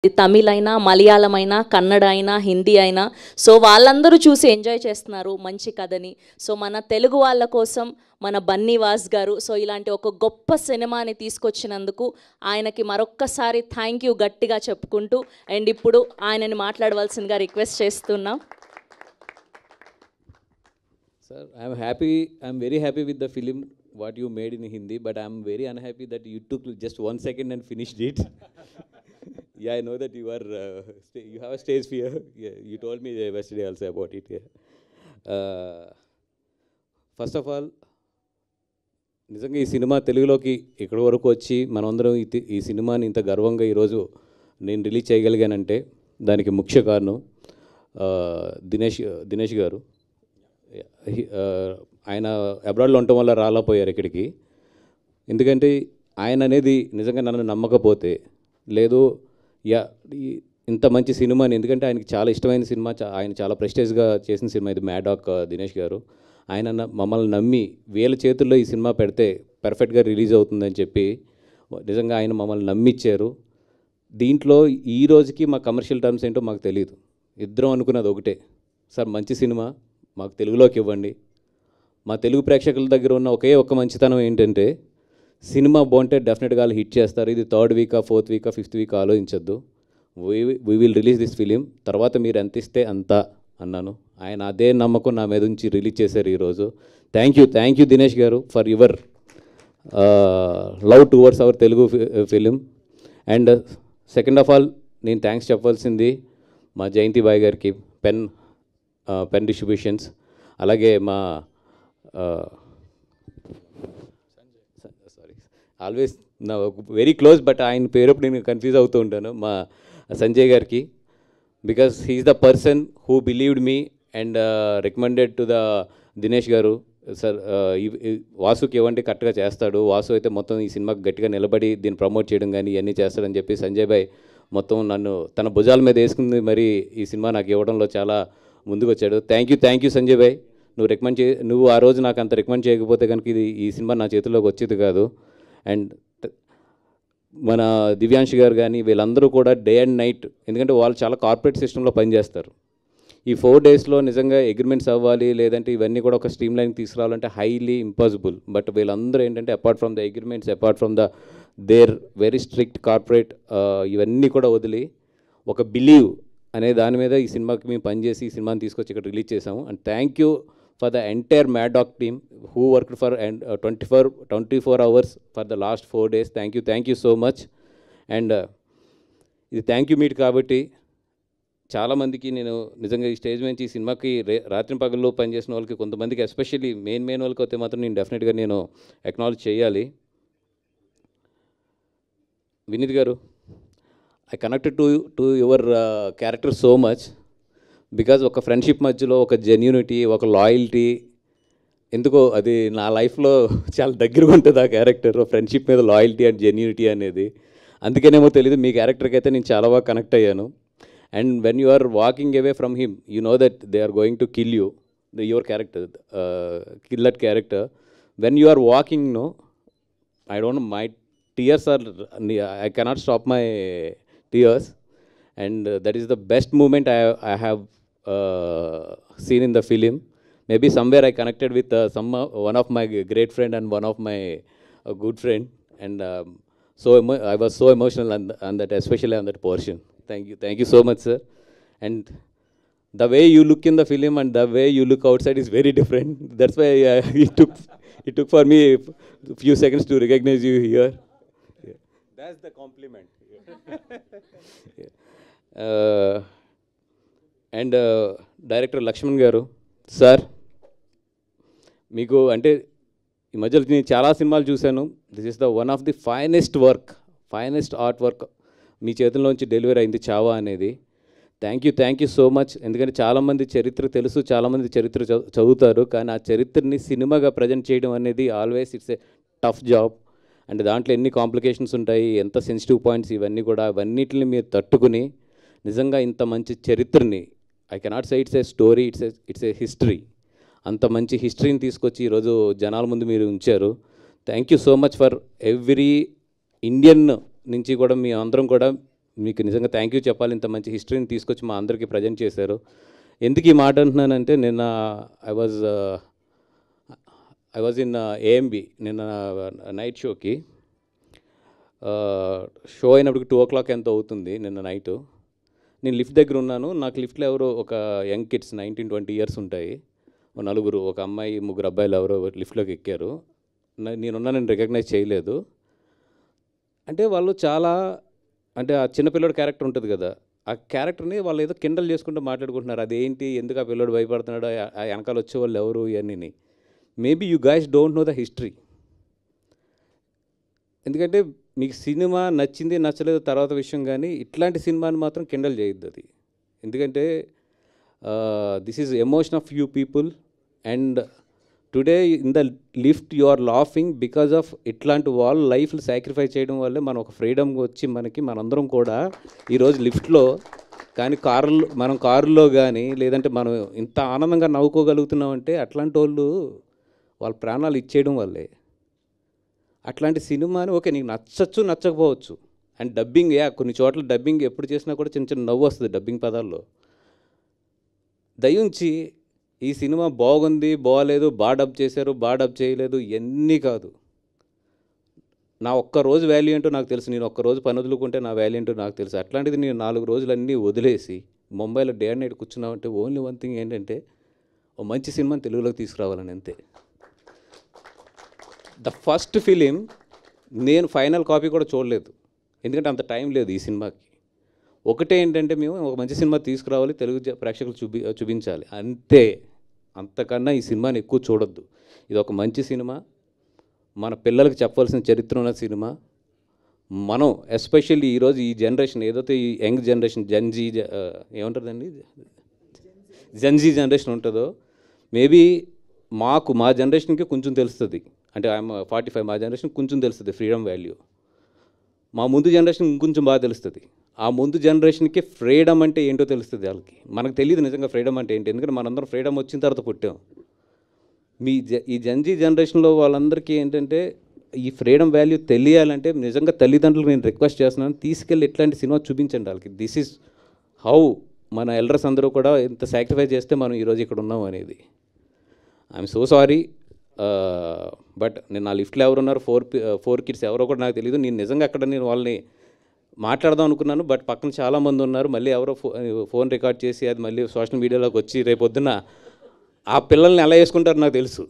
తమిళ్ అయినా, మలయాళం అయినా, కన్నడ అయినా, హిందీ అయినా, సో వాళ్ళందరూ చూసి ఎంజాయ్ చేస్తున్నారు మంచి కథని. సో మన తెలుగు వాళ్ళ కోసం మన బన్నీవాస్ గారు సో ఇలాంటి ఒక గొప్ప సినిమాని తీసుకొచ్చినందుకు ఆయనకి మరొక్కసారి థ్యాంక్ యూ గట్టిగా చెప్పుకుంటూ, అండ్ ఇప్పుడు ఆయనని మాట్లాడవలసిందిగా రిక్వెస్ట్ చేస్తున్నాం. Sir, I'm very happy with the film what you made in Hindi, but I'm very unhappy that you took just 1 second and finished it. Yeah, I know that you have a stage fear. Yeah, you told me yesterday also about it. Yeah. First of all, నిజంగా ఈ cinema తెలుగులోకి ఇక్కడి వరకు వచ్చి మనమందరం ఈ సినిమాని ఇంత గర్వంగా ఈరోజు నేను రిలీజ్ చేయగలిగానంటే దానికి ముఖ్య కారణం దినేష్ గారు. ఆయన అబ్రాడ్లో ఉండటం వల్ల రాలేకపోయారు ఇక్కడికి. ఎందుకంటే ఆయన అనేది నిజంగా నన్ను నమ్మకపోతే లేదు ఇంత మంచి సినిమాని, ఎందుకంటే ఆయనకి చాలా ఇష్టమైన సినిమా, ఆయన చాలా ప్రెస్టేజ్గా చేసిన సినిమా ఇది మ్యాడాక్ దినేష్ గారు. ఆయన మమ్మల్ని నమ్మి వీళ్ళ చేతుల్లో ఈ సినిమా పెడితే పర్ఫెక్ట్గా రిలీజ్ అవుతుందని చెప్పి నిజంగా ఆయన మమ్మల్ని నమ్మిచ్చారు. దీంట్లో ఈ రోజుకి మా కమర్షియల్ టర్మ్స్ ఏంటో మాకు తెలియదు. ఇద్దరం అనుకున్నది ఒకటే, సార్ మంచి సినిమా మాకు తెలుగులోకి ఇవ్వండి. మా తెలుగు ప్రేక్షకుల దగ్గర ఉన్న ఒక్క మంచితనం ఏంటంటే సినిమా బాగుంటే డెఫినెట్గా వాళ్ళు హిట్ చేస్తారు. ఇది 3rd వీకా 4th వీకా 5th వీక్ ఆలోచించద్దు. We will release this film, తర్వాత మీరు ఎంత ఇస్తే అంత అన్నాను. ఆయన అదే నమ్మకం నా మీద నుంచి రిలీజ్ చేశారు ఈరోజు. థ్యాంక్ యూ దినేష్ గారు for your love towards our Telugu film. And second of all నేను థ్యాంక్స్ చెప్పాల్సింది మా జయంతి బాయ్ గారికి, పెన్ డిస్ట్రిబ్యూషన్స్, అలాగే మా ఆల్వేస్ నా వెరీ క్లోజ్ బట్ ఆయన పేరప్పుడు నేను కన్ఫ్యూజ్ అవుతూ ఉంటాను, మా సంజయ్ గారికి. Because he's the person who believed me and recommended to the Dinesh గారు. సార్ వాసుకి ఇవ్వండి కరెక్ట్గా చేస్తాడు, వాసు అయితే మొత్తం ఈ సినిమాకి గట్టిగా నిలబడి దీన్ని ప్రమోట్ చేయడం కానీ ఇవన్నీ చేస్తాడని చెప్పి సంజయ్ భాయ్ మొత్తం నన్ను తన భుజాల మీద వేసుకుంది. మరి ఈ సినిమా నాకు ఇవ్వడంలో చాలా ముందుకు వచ్చాడు. థ్యాంక్ యూ సంజయ్ భాయ్. నువ్వు ఆ రోజు నాకు అంత రికమెండ్ చేయకపోతే కనుక ఈ సినిమా నా చేతుల్లోకి వచ్చేది కాదు. అండ్ మన దివ్యాంష్ గారు కానీ వీళ్ళందరూ కూడా డే అండ్ నైట్, ఎందుకంటే వాళ్ళు చాలా కార్పొరేట్ సిస్టంలో పనిచేస్తారు. ఈ 4 డేస్లో నిజంగా అగ్రిమెంట్స్ అవ్వాలి, లేదంటే ఇవన్నీ కూడా ఒక స్ట్రీమ్ లైన్ తీసుకురావాలంటే హైలీ ఇంపాసిబుల్. బట్ వీళ్ళందరూ ఏంటంటే apart from the agreements, apart from the their very strict corporate ఇవన్నీ కూడా వదిలి ఒక బిలీవ్ అనే దాని మీద ఈ సినిమాకి మేము పనిచేసి ఈ సినిమాని తీసుకొచ్చి ఇక్కడ రిలీజ్ చేసాము. And thank you for the entire Maddock team who worked for 24 hours for the last 4 days. Thank you so much. And ఇది థ్యాంక్ యూ మీట్ కాబట్టి చాలామందికి నేను నిజంగా ఈ స్టేజ్ నుంచి ఈ సినిమాకి రాత్రి పగల్లో పనిచేసిన వాళ్ళకి కొంతమందికి ఎస్పెషల్లీ మెయిన్ వాళ్ళకి అయితే మాత్రం నేను డెఫినెట్గా నేను అక్నాలెడ్జ్ చేయాలి. వినీత్ గారు, I connected to your character so much because ఒక ఫ్రెండ్షిప్ మధ్యలో ఒక జెన్యూనిటీ, ఒక లాయల్టీ, ఎందుకో అది నా లైఫ్లో చాలా దగ్గరగా ఉంటుంది ఆ క్యారెక్టర్. ఫ్రెండ్షిప్ మీద లాయల్టీ అండ్ జెన్యూనిటీ అనేది, అందుకేనేమో తెలియదు మీ క్యారెక్టర్కి అయితే నేను చాలా బాగా కనెక్ట్ అయ్యాను. And when you are walking away from him you know that they are going to kill you, your character, kill that character. When you are walking no, I don't know, my tears are, I cannot stop my tears, and that is the best moment I have seen in the film. Maybe somewhere I connected with one of my great friend and one of my good friend, and I was so emotional on that, especially on that portion. Thank you so much, sir. And the way you look in the film and the way you look outside is very different. That's why it took for me a few seconds to recognize you here. Yeah. That's the compliment. And director Lakshman గారు, sir మీకు అంటే ఈ మధ్యలో నేను చాలా సినిమాలు చూశాను. This is the one of the finest art work మీ చేతుల్లోంచి డెలివరీ అయింది చావా అనేది. Thank you so much. ఎందుకంటే చాలామంది చరిత్ర తెలుసు, చాలామంది చరిత్ర చదువుతారు, కానీ ఆ చరిత్రని సినిమాగా ప్రజెంట్ చేయడం అనేది always it's a tough job. And దాంట్లో ఎన్ని కాంప్లికేషన్స్ ఉంటాయి, ఎంత సెన్సిటివ్ పాయింట్స్, ఇవన్నీ కూడా అవన్నిటిని మీరు తట్టుకుని నిజంగా ఇంత మంచి చరిత్రని, I cannot say it's a story, it's a history, అంత మంచి హిస్టరీని తీసుకొచ్చి ఈరోజు జనాల ముందు మీరు ఉంచారు. Thank you so much for every Indian నుంచి కూడా మీ అందరం కూడా మీకు నిజంగా థ్యాంక్ యూ చెప్పాలి. ఇంత మంచి హిస్టరీని తీసుకొచ్చి మా అందరికీ ప్రజెంట్ చేశారు. ఎందుకు ఈ మాట అంటున్నానంటే, నిన్న ఐ వాజ్ ఇన్ ఏఎంబి నిన్న నైట్ షోకి. షో అయినప్పటికి 2 o'clock ఎంతో అవుతుంది నిన్న నైటు. నేను లిఫ్ట్ దగ్గర ఉన్నాను. నాకు లిఫ్ట్లో ఎవరో ఒక యంగ్ కిడ్స్ 19-20 years ఉంటాయి, నలుగురు, ఒక అమ్మాయి, 3 అబ్బాయిలు ఎవరో లిఫ్ట్లోకి ఎక్కారు. నేనున్నానని రికగ్నైజ్ చేయలేదు. అంటే వాళ్ళు చాలా, అంటే ఆ చిన్నపిల్లడు క్యారెక్టర్ ఉంటుంది కదా, ఆ క్యారెక్టర్ని వాళ్ళు ఏదో కిండల్ చేసుకుంటూ మాట్లాడుకుంటున్నారు. అదేంటి, ఎందుకు ఆ పిల్లడు భయపడుతున్నాడు, ఆ వెనకాల వచ్చేవాళ్ళు ఎవరు, ఇవన్నీ. Maybe you guys don't know the history. ఎందుకంటే మీకు సినిమా నచ్చింది నచ్చలేదు తర్వాత విషయం, కానీ ఇట్లాంటి సినిమాని మాత్రం కిండల్ చేయొద్దు అది. ఎందుకంటే this is emotion of you people, and today in the lift you are laughing because of ఇట్లాంటి వాళ్ళు లైఫ్లు సాక్రిఫైస్ చేయడం వల్లే మనం ఒక ఫ్రీడమ్ వచ్చి మనందరం కూడా ఈరోజు లిఫ్ట్లో కానీ మనం కారులో కానీ లేదంటే మనం ఇంత ఆనందంగా నవ్వుకోగలుగుతున్నామంటే అట్లాంటి వాళ్ళు వాళ్ళ ప్రాణాలు ఇచ్చేయడం వల్లే. అట్లాంటి సినిమాని ఓకే నీకు నచ్చచ్చు నచ్చకపోవచ్చు, అండ్ డబ్బింగ్ కొన్ని చోట్ల డబ్బింగ్ ఎప్పుడు చేసినా కూడా చిన్న చిన్న నవ్వు వస్తుంది డబ్బింగ్ పదాల్లో. దయించి ఈ సినిమా బాగుంది బాగలేదు, బాగా డబ్ చేశారు బాగా డబ్ చేయలేదు ఇవన్నీ కాదు. నా ఒక్కరోజు వాల్యూ ఏంటో నాకు తెలుసు, నేను ఒక్కరోజు పని వదులుకుంటే నా వాల్యూ ఏంటో నాకు తెలుసు. అట్లాంటిది నేను 4 రోజులన్నీ వదిలేసి ముంబైలో డే అండ్ నైట్ కూర్చున్నామంటే ఓన్లీ వన్ థింగ్ ఏంటంటే ఓ మంచి సినిమాని తెలుగులోకి తీసుకురావాలని, అంతే. ద ఫస్ట్ ఫిలిం నేను ఫైనల్ కాపీ కూడా చూడలేదు, ఎందుకంటే అంత టైం లేదు ఈ సినిమాకి. ఒకటే ఏంటంటే మేము ఒక మంచి సినిమా తీసుకురావాలి, తెలుగు ప్రేక్షకులు చూపించాలి, అంతే. అంతకన్నా ఈ సినిమాని ఎక్కువ చూడొద్దు. ఇది ఒక మంచి సినిమా, మన పిల్లలకి చెప్పాల్సిన చరిత్ర ఉన్న సినిమా. మనం ఎస్పెషల్లీ ఈరోజు ఈ జనరేషన్ ఏదైతే ఈ యంగ్ జనరేషన్ ఏమంటుందండి జెన్జీ జనరేషన్ ఉంటుందో, మేబీ మా జనరేషన్కి కొంచెం తెలుస్తుంది. అంటే ఐఎమ్ 45, మా జనరేషన్ కొంచెం తెలుస్తుంది ఫ్రీడమ్ వాల్యూ. మా ముందు జనరేషన్ ఇంకొంచెం బాగా తెలుస్తుంది. ఆ ముందు జనరేషన్కి ఫ్రీడమ్ అంటే ఏంటో తెలుస్తుంది వాళ్ళకి. మనకు తెలియదు నిజంగా ఫ్రీడమ్ అంటే ఏంటి, ఎందుకంటే మనందరం ఫ్రీడమ్ వచ్చిన తర్వాత పుట్టాం. ఈ జెన్జీ జనరేషన్లో వాళ్ళందరికీ ఏంటంటే ఈ ఫ్రీడమ్ వాల్యూ తెలియాలంటే నిజంగా తల్లిదండ్రులకు నేను రిక్వెస్ట్ చేస్తున్నాను, తీసుకెళ్ళి ఇట్లాంటి సినిమా చూపించండి వాళ్ళకి. దిస్ ఈజ్ హౌ మన ఎల్డర్స్ అందరూ కూడా ఇంత సాక్రిఫైస్ చేస్తే మనం ఈరోజు ఇక్కడ ఉన్నాం అనేది. ఐఎమ్ సో సారీ, బట్ నేను నా లిఫ్ట్లో ఎవరున్నారు, 4 kids ఎవరో కూడా నాకు తెలియదు. నేను నిజంగా అక్కడ నేను వాళ్ళని మాట్లాడదాం అనుకున్నాను, బట్ పక్కన చాలామంది ఉన్నారు. మళ్ళీ ఎవరో ఫోన్ రికార్డ్ చేసి అది మళ్ళీ సోషల్ మీడియాలోకి వచ్చి రేపొద్దున ఆ పిల్లల్ని ఎలా వేసుకుంటారో నాకు తెలుసు.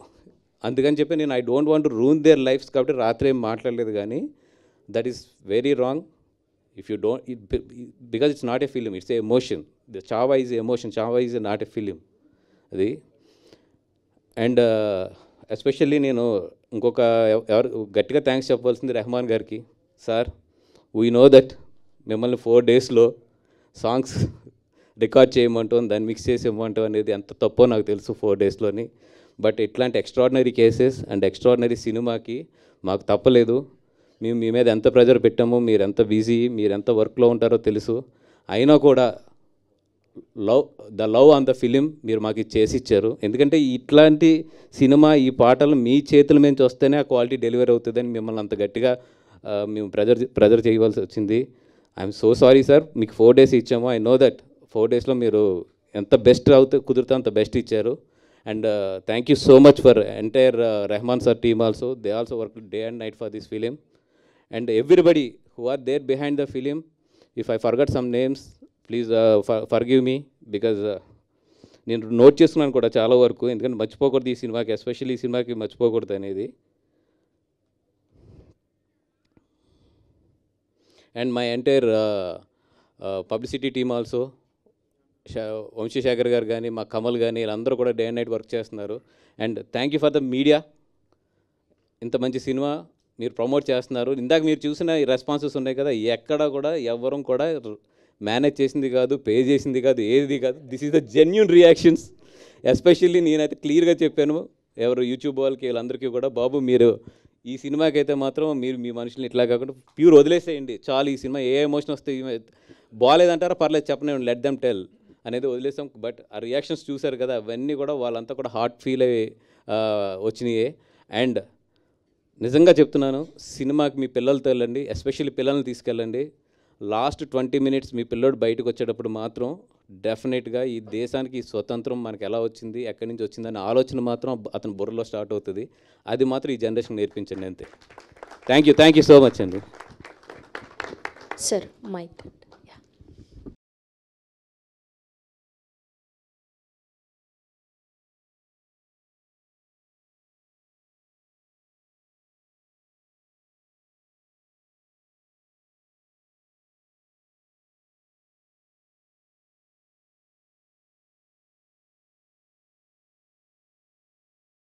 అందుకని చెప్పి నేను I don't want to ruin there lifes, కాబట్టి రాత్రి ఏం మాట్లాడలేదు. కానీ that is very wrong. If you don't, because it's not a film, it's a emotion. The Chhaava is emotion, Chhaava is not a film అది. అండ్ ఎస్పెషల్లీ నేను ఇంకొక ఎవరు గట్టిగా థ్యాంక్స్ చెప్పవలసింది రెహమాన్ గారికి. సార్, వీ నో దట్ మిమ్మల్ని 4 daysలో సాంగ్స్ రికార్డ్ చేయమంటాం, దాన్ని mix చేసి ఇవ్వమంటాం అనేది ఎంత తప్పో నాకు తెలుసు 4 daysలోని. బట్ ఇట్లాంటి ఎక్స్ట్రాడినరీ కేసెస్ అండ్ ఎక్స్ట్రాడినరీ సినిమాకి మాకు తప్పలేదు. మేము మీ మీద ఎంత ప్రెజర్ పెట్టామో, మీరు ఎంత బిజీ, మీరు ఎంత వర్క్లో ఉంటారో తెలుసు. అయినా కూడా the love on the film మీరు మాకు చేసి ఇచ్చారు. ఎందుకంటే ఇట్లాంటి సినిమా, ఈ పాటలు మీ చేతుల మీద వస్తేనే ఆ క్వాలిటీ డెలివరీ అవుతుందని మిమ్మల్ని అంత గట్టిగా మేము ప్రెజర్ చేయవలసి వచ్చింది. I'm so sorry sir. మీకు 4 days ఇచ్చాము. ఐ నో దట్ 4 daysలో మీరు ఎంత బెస్ట్ కుదిరితే అంత బెస్ట్ ఇచ్చారు. And thank you so much for entire Rahman sir team also. They also work day and night for this film. And everybody who are there behind the film, if I forgot some names please forgive me, because నేను note చేస్తున్నాను కూడా చాలా వరకు, ఎందుకంటే మర్చిపోకూడదు ఈ సినిమాకి, especially ఈ సినిమాకి మర్చిపోకూడదు అనేది. And my entire publicity team also, Vamsi Sekhar గారు కానీ, మా కమల్ కానీ, వీళ్ళందరూ కూడా డే అండ్ నైట్ వర్క్ చేస్తున్నారు. And thank you for the media. ఇంత మంచి సినిమా మీరు ప్రమోట్ చేస్తున్నారు. ఇందాక మీరు చూసిన ఈ రెస్పాన్సెస్ ఉన్నాయి కదా, ఎక్కడ కూడా ఎవ్వరం కూడా మేనేజ్ చేసింది కాదు, పే చేసింది కాదు, ఏది కాదు. This is the genuine reactions. Especially నేనైతే క్లియర్గా చెప్పాను ఎవరు యూట్యూబ్ వాళ్ళకి వీళ్ళందరికీ కూడా, బాబు మీరు ఈ సినిమాకి అయితే మాత్రం మీరు మీ మనుషుల్ని ఇట్లా కాకుండా ప్యూర్ వదిలేసేయండి చాలు. ఈ సినిమా ఏ ఎమోషన్ వస్తే బాగాలేదంటారా పర్లేదు చెప్పనివ్వండి, లెట్ దెమ్ టెల్ అనేది వదిలేసాం. బట్ ఆ రియాక్షన్స్ చూశారు కదా, అవన్నీ కూడా వాళ్ళంతా కూడా హార్ట్ ఫీల్ అయ్యి వచ్చినాయి. అండ్ నిజంగా చెప్తున్నాను, సినిమాకి మీ పిల్లలతో వెళ్ళండి, ఎస్పెషల్లీ పిల్లల్ని తీసుకెళ్ళండి. లాస్ట్ 20 minutes మీ పిల్లోడు బయటకు వచ్చేటప్పుడు మాత్రం డెఫినెట్గా ఈ దేశానికి ఈ స్వతంత్రం మనకు ఎలా వచ్చింది, ఎక్కడి నుంచి వచ్చిందనే ఆలోచన మాత్రం అతని బుర్రలో స్టార్ట్ అవుతుంది. అది మాత్రం ఈ జనరేషన్ నేర్పించండి అంతే. థ్యాంక్ యూ సో మచ్ అండి. Sir mic.